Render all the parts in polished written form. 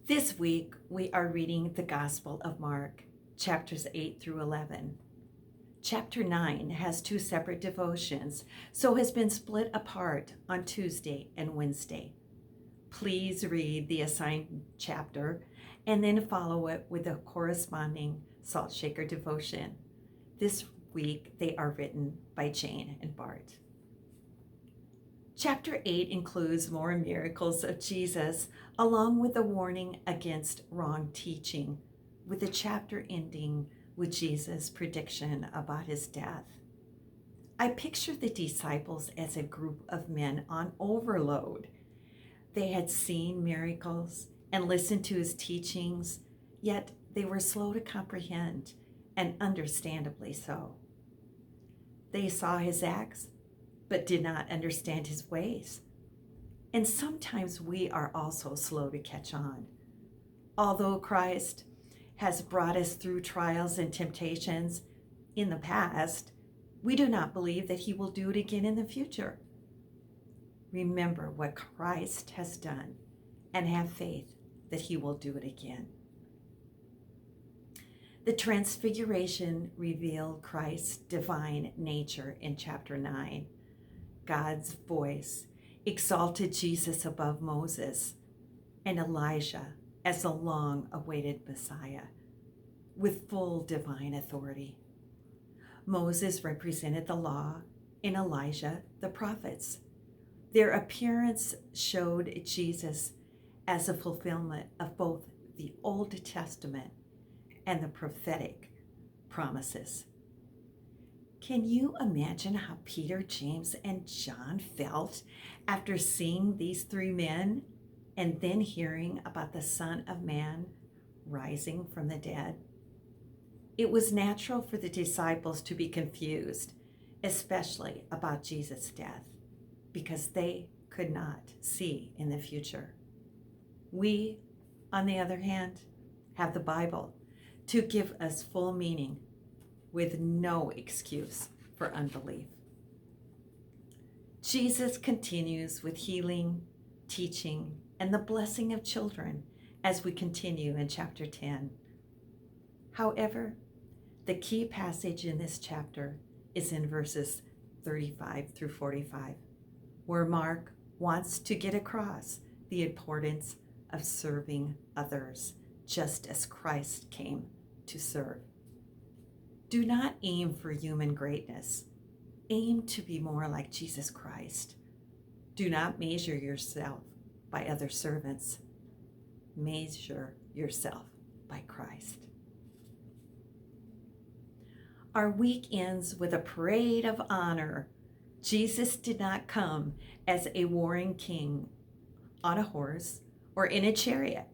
This week, we are reading the Gospel of Mark, chapters 8 through 11. Chapter 9 has two separate devotions, so has been split apart on Tuesday and Wednesday. Please read the assigned chapter and then follow it with a corresponding Salt Shaker devotion. This week, they are written by Jane and Bart. Chapter 8 includes more miracles of Jesus, along with a warning against wrong teaching, with the chapter ending with Jesus' prediction about his death. I picture the disciples as a group of men on overload. They had seen miracles and listened to his teachings, yet they were slow to comprehend, and understandably so. They saw his acts, but did not understand his ways. And sometimes we are also slow to catch on. Although Christ has brought us through trials and temptations in the past, we do not believe that he will do it again in the future. Remember what Christ has done and have faith that he will do it again. The Transfiguration revealed Christ's divine nature in chapter 9. God's voice exalted Jesus above Moses and Elijah as the long-awaited Messiah with full divine authority. Moses represented the law and Elijah the prophets. Their appearance showed Jesus as a fulfillment of both the Old Testament and the prophetic promises. Can you imagine how Peter, James, and John felt after seeing these three men and then hearing about the Son of Man rising from the dead? It was natural for the disciples to be confused, especially about Jesus' death, because they could not see in the future. We, on the other hand, have the Bible to give us full meaning with no excuse for unbelief. Jesus continues with healing, teaching, and the blessing of children as we continue in chapter 10. However, the key passage in this chapter is in verses 35 through 45, where Mark wants to get across the importance of serving others, just as Christ came to serve. Do not aim for human greatness. Aim to be more like Jesus Christ. Do not measure yourself by other servants. Measure yourself by Christ. Our week ends with a parade of honor. Jesus did not come as a warring king on a horse or in a chariot,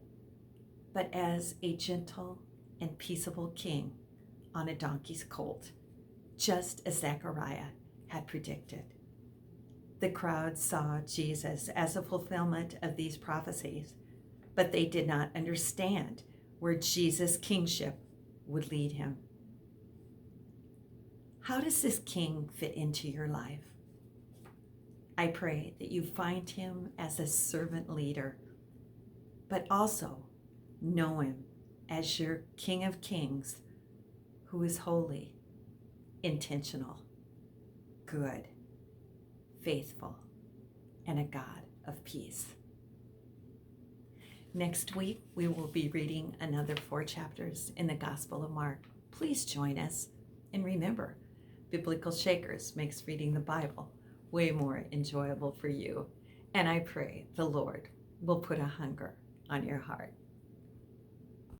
but as a gentle and peaceable king on a donkey's colt, just as Zechariah had predicted. The crowd saw Jesus as a fulfillment of these prophecies, but they did not understand where Jesus' kingship would lead him. How does this king fit into your life? I pray that you find him as a servant leader, but also know him as your King of Kings, who is holy, intentional, good, faithful, and a God of peace. Next week, we will be reading another 4 chapters in the Gospel of Mark. Please join us. And remember, Biblical Shakers makes reading the Bible way more enjoyable for you. And I pray the Lord will put a hunger on your heart.